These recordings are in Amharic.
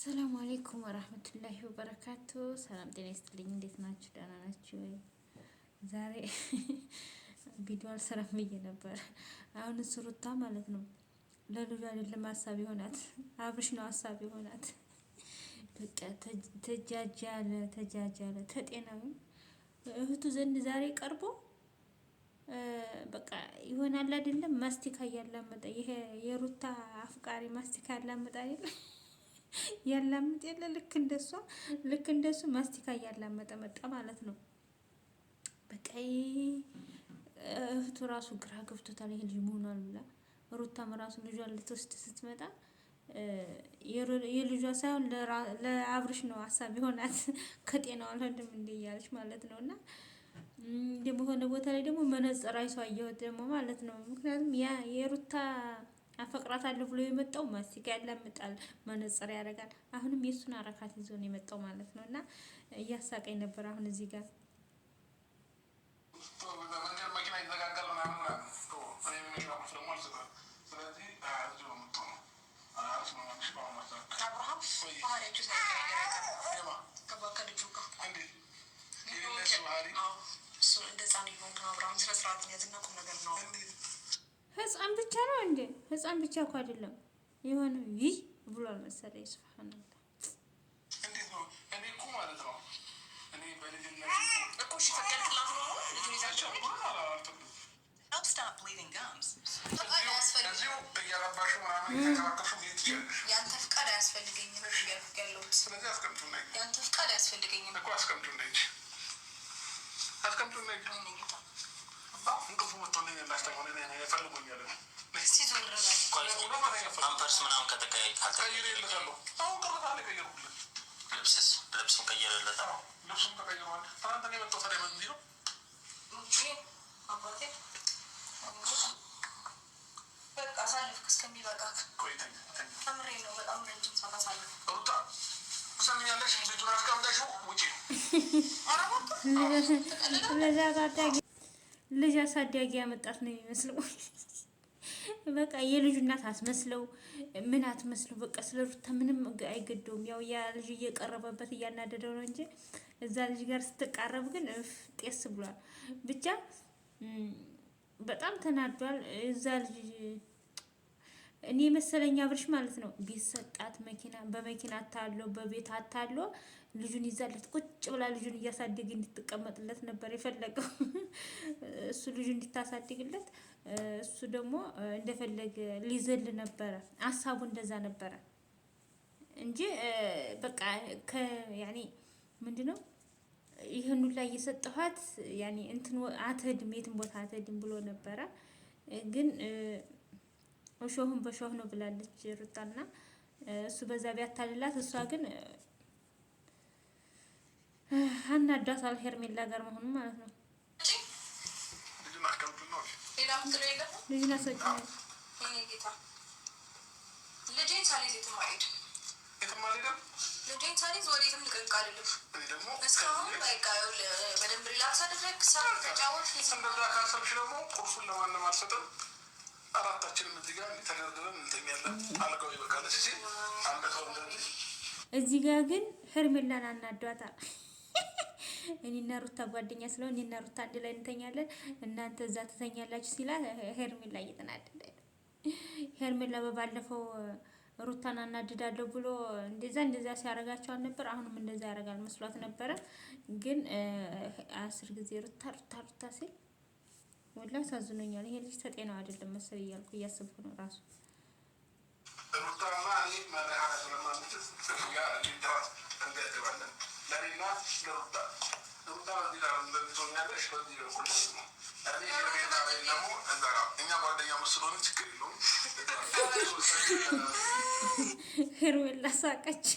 አሰላሙ አሌይኩም ወራህመቱላሂ ወበረካቱ። ሰላም ጤና ይስጥልኝ። እንዴት ናችሁ? ደህና ናችሁ ወይ? ዛሬ ቪዲዮ አልሰራም ብዬ ነበር። አሁን እሱ ሩታ ማለት ነው ለልጁ አይደለም ሀሳብ ይሆናት አብርሽ ነው ሀሳብ ይሆናት። በቃ ተጃጃለ ተጤናዊ እህቱ ዘንድ ዛሬ ቀርቦ በቃ ይሆናል አይደለም ማስቲካ እያላመጠ ይሄ የሩታ አፍቃሪ ማስቲካ ያላመጣ አይደለም ያላምጥ የለ ልክ እንደሱ ማስቲካ እያላመጠ መጣ ማለት ነው። በቃ እህቱ ራሱ ግራ ገብቶታል። ይሄ ልጅ መሆኗል ብላ ሩታም ራሱ ልጇን ልትወስድ ስትመጣ የልጇ ሳይሆን ለአብርሽ ነው ሀሳብ ይሆናት ከጤናው አልሄድም እንዴ እያለች ማለት ነው። እና ደግሞ ሆነ ቦታ ላይ ደግሞ መነጽር አይሷ አየሁት ደግሞ ማለት ነው። ምክንያቱም ያ የሩታ አፈቅራታለሁ ብሎ የመጣው ማስቲካ ያላምጣል መነጽር ያደርጋል። አሁንም የሱን አረካት ይዞ ነው የመጣው ማለት ነው። እና እያሳቀኝ ነበር። አሁን እዚህ ጋር ህፃን ብቻ ነው እንዴ? ህፃን ብቻ እኮ አይደለም የሆነ ይህ ብሏል መሰለኝ። ሱብሃንአላህ እንዴት ነው? እኔ እኮ ማለት ነው እኔ በልጅነት እኮ ሽፈቀድላት ነው ልጅ ይዛቸው ያንተ ፍቃድ አያስፈልገኝም። ስለዚህ ያንተ ፍቃድ አያስፈልገኝም እኮ እንቅልፉ መጥቶልኝ ላስተኛው ይፈልጉኛል። ፓምፐርስ ምናምን ከተቀየረለታለሁ። አሁን ቅርታለ ቀየርኩለት። ልብስም ቀየረለት። ልብሱም ተቀይሯል። ትናንት ነው የመጣው። ታዲያ በዚህ ነው አባቴ በቃ አሳልፍክ እስከሚበቃ ቆይተኝ ተምሬ ነው። በጣም ረጅም ሰዓት አሳልፍ ሩታ ሰምኛለሽ። ልጁን አስቀምጠሽው ውጪ ልጅ አሳዳጊ ያመጣት ነው የሚመስለው። በቃ የልጁ እናት አትመስለው ምን አትመስለው። በቃ ስለ ሩታ ምንም አይገደውም። ያው ያ ልጅ እየቀረበበት እያናደደው ነው እንጂ እዛ ልጅ ጋር ስትቃረብ ግን ጤስ ብሏል። ብቻ በጣም ተናዷል። እዛ ልጅ እኔ መሰለኝ አብርሽ ማለት ነው ቢሰጣት መኪና በመኪና አታለው በቤት አታለው ልጁን ይዛለት ቁጭ ብላ ልጁን እያሳደገ እንድትቀመጥለት ነበር የፈለገው። እሱ ልጁን እንድታሳድግለት እሱ ደግሞ እንደፈለገ ሊዘል ነበረ ሀሳቡ እንደዛ ነበረ እንጂ በቃ ያኔ ምንድነው ይሄን ሁሉ ላይ እየሰጠኋት ያኔ እንትን አትሄድም የትም ቦታ አትሄድም ብሎ ነበረ። ግን እሾህም በሾህ ነው ብላለች ሩታና እሱ በዛ ቢያታልላት እሷ ግን አናዷታል ሄርሜላ ጋር መሆኑ ማለት ነው። ልጅና ሰጭ እዚህ ጋር ግን ሄርሜላን አናዷታል። እኔና ሩታ ጓደኛ ስለሆነ እኔና ሩታ አንድ ላይ እንተኛለን እናንተ እዛ ትተኛላችሁ ሲላት ሄርሜላ እየተናደደ ሄርሜላ በባለፈው ሩታን አናድዳለሁ ብሎ እንደዛ ሲያረጋቸው አልነበር? አሁንም እንደዛ ያደርጋል መስሏት ነበረ። ግን 10 ጊዜ ሩታ ሲል ወላሂ አሳዝኖኛል። ይሄ ልጅ ተጤናው አይደለም መሰል እያልኩ እያሰብኩ ነው ራሱ ሄርሜላ ሳቀች።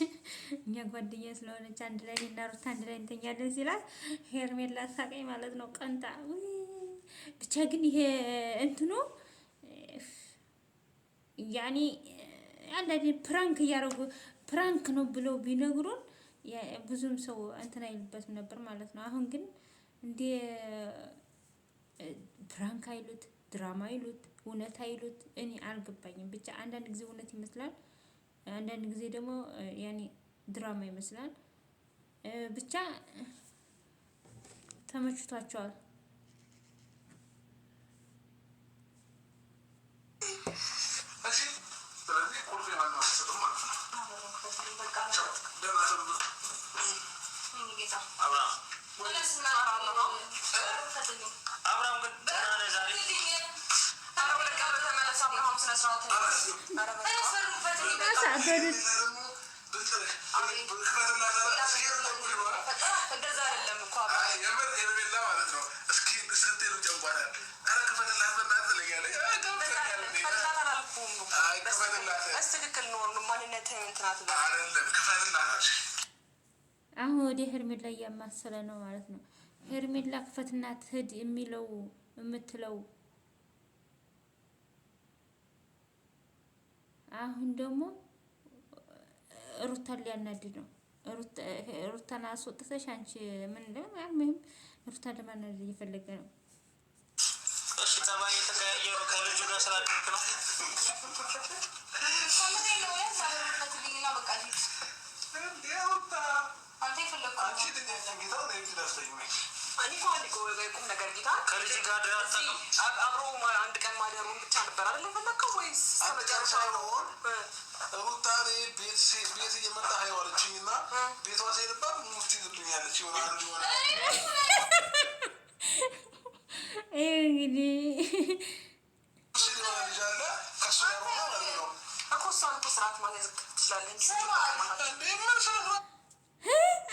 እኛ ጓደኛ ስለሆነች አንድ ላይ እና ሩታ አንድ ላይ እንተኛለን ሲላት ሄርሜላ ሳቀኝ ማለት ነው። ቀንታ ብቻ ግን ይሄ እንትኑ ያኔ አንዳንዴ ፕራንክ እያደረጉ ፕራንክ ነው ብለው ቢነግሩን ብዙም ሰው እንትን አይልበትም ነበር ማለት ነው። አሁን ግን እንደ ፕራንክ አይሉት ድራማ አይሉት እውነት አይሉት እኔ አልገባኝም። ብቻ አንዳንድ ጊዜ እውነት ይመስላል፣ አንዳንድ ጊዜ ደግሞ ያኔ ድራማ ይመስላል። ብቻ ተመችቷቸዋል። አሁን ወደ ሄርሜላ እያማሰለ ነው ማለት ነው። ሄርሜላ ክፈትና ትሂድ የሚለው የምትለው አሁን ደግሞ ሩታን ሊያናድድ ነው። ሩታን አስወጥተሽ አንቺ ምን እንደምንም ሩታን ለማናደድ እየፈለገ ነው። እሺ ጸባይ የተቀያየሩ ከልጁ ጋር ስላደረክ ነው። ከልጅ ጋር አብሮ አንድ ቀን ማደሩን ብቻ ነበር አይደል የፈለከው? ወይስ ሩታ ቤት እየመጣ ሀይዋለችኝ እና ቤቷ ሲሄድባት ሙፍቲ ይዝብኛለች ይሆናል እንግዲህ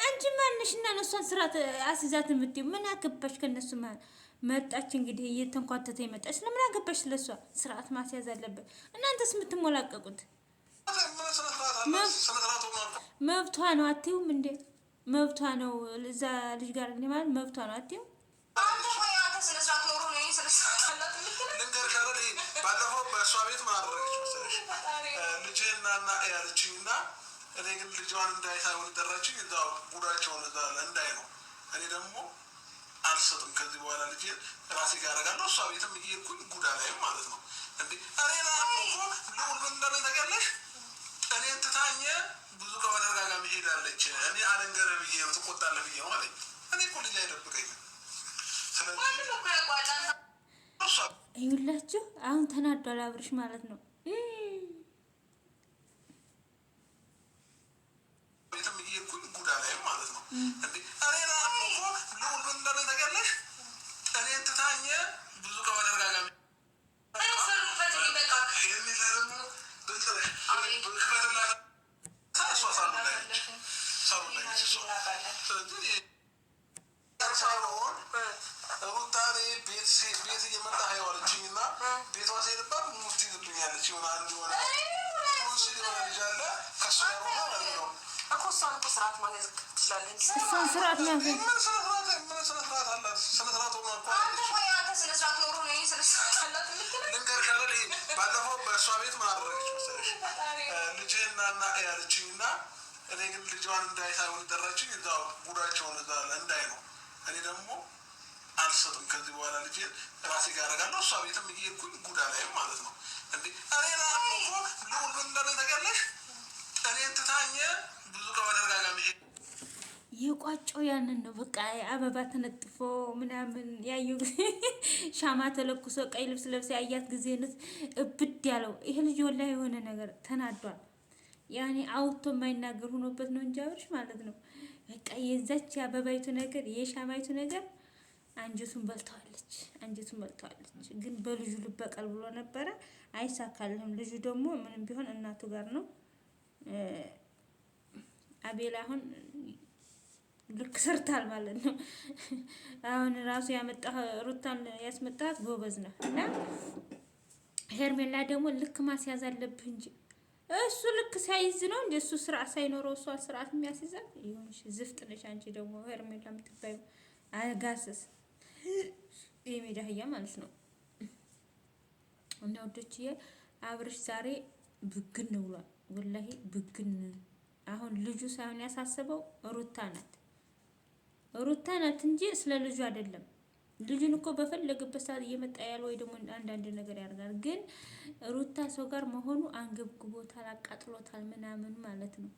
አንቺ ማንሽና ነው እሷን ስርዓት አስይዛት የምትይው? ምን አገባሽ ከነሱ መጣች እንግዲህ እየተንኳተተ ይመጣች። ስለምን አገባሽ? ስለሷ ስርዓት ማስያዝ አለበት። እናንተስ የምትሞላቀቁት መብቷ ነው አትይውም እንዴ? መብቷ ነው። እዛ ልጅ ጋር እንደ ማለት መብቷ ነው አትይውም? ባለፈው በእሷ ቤት ምን አደረገች መሰለሽ? ልጅህና እና ያለችኝ እና እኔ ግን ልጇን እንዳይ ሳይሆን ጠራችኝ። እዛ ጉዳቸውን እዛ እንዳይ ነው። እኔ ደግሞ አልሰጥም ከዚህ በኋላ ልጄን ራሴ ጋር አደርጋለሁ። እሷ ቤትም እየሄድኩኝ ጉዳ ላይም ማለት ነው እንዴ እኔ ልውል ምን እንዳለ ታውቂያለሽ? እኔን ትታኝ ብዙ ከመደጋጋሚ ሄዳለች። እኔ አለንገረ ብዬ ነው ትቆጣለህ ብዬ ነው አለኝ። እኔ እኮ ልጅ አይደብቀኝም። ይኸውላችሁ አሁን ተናዷል አብርሽ ማለት ነው። ቤትም እየሄድኩኝ ጉዳ ላይም ማለት ነው እንዴ እኔ ልውል ምን እንዳለ ታውቂያለሽ? እኔን ትታኝ ብዙ ከመደጋጋሚ ሩታኔ ቤት እየመጣ ሀይዋለችኝ እና ቤቷ ሲሄድባት ሙፍቲ ይዝብኛለች ይሆናል ሆነ ልጅ አለ ከሱ ነው እኮ እሷን እኮ ስርዓት ማስያዝ ትችላለች። እሷን ስርዓት ማስያዝ ምን ስነስርዓት አላት? ስነስርዓት ሆኖ እኮ ስነስርዓት ኖሮ ነው ስነስርዓት አላት ልንገርሽ አይደል? ባለፈው በእሷ ቤት ምን አደረገች መሰለሽ? ልጅህና እና ያለችኝ እና እኔ ግን ልጇን እንዳይ ሳይሆን ጠራችኝ። እዛ ጉዳቸውን እዛ እንዳይ ነው። እኔ ደግሞ አልሰጥም ከዚህ በኋላ ልጄን ራሴ ጋር አደርጋለሁ። እሷ ቤትም እየሄድኩኝ ጉዳ ላይም ማለት ነው እንዴ እኔ ልውል ምን እንዳለ ታውቂያለሽ? እኔን ትታኝ ብዙ ከመደጋጋሚ የቋጨው ያንን ነው። በቃ አበባ ተነጥፎ ምናምን ያዩ ሻማ ተለኩሶ ቀይ ልብስ ለብሳ ያያት ጊዜ እብድ ያለው ይሄ ልጅ ወላሂ የሆነ ነገር ተናዷል። ያኔ አውቶ የማይናገር ሆኖበት ነው እንጂ አብርሽ ማለት ነው። በቃ የዛች አበባይቱ ነገር የሻማይቱ ነገር አንጀቱን በልተዋለች፣ አንጀቱን በልተዋለች። ግን በልጁ ልበቀል ብሎ ነበረ፣ አይሳካልህም። ልጁ ደግሞ ምንም ቢሆን እናቱ ጋር ነው። አቤል አሁን ልክ ሰርታል ማለት ነው። አሁን ራሱ ያመጣህ ሩታን ያስመጣት ጎበዝ ነው። እና ሄርሜላ ደግሞ ልክ ማስያዝ አለብህ እንጂ እሱ ልክ ሳይዝ ነው እንደ እሱ ስርዓት ሳይኖረው እሷ ስርዓት የሚያስይዛል ይሁንሽ። ዝፍጥ ነሽ አንቺ ደግሞ ሄርሜላ የምትባዩ አጋስስ የሜዳ አህያ ማለት ነው። እና ወዶችዬ አብርሽ ዛሬ ብግን ብሏል፣ ወላሂ ብግን። አሁን ልጁ ሳይሆን ያሳሰበው ሩታ ናት፣ ሩታ ናት እንጂ ስለ ልጁ አይደለም። ልጁን እኮ በፈለገበት ሰዓት እየመጣ ያለ ወይ ደግሞ አንዳንድ ነገር ያደርጋል። ግን ሩታ ሰው ጋር መሆኑ አንገብግቦታል፣ አቃጥሎታል ምናምን ማለት ነው።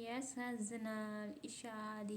ያሳዝናል። ኢሻዲ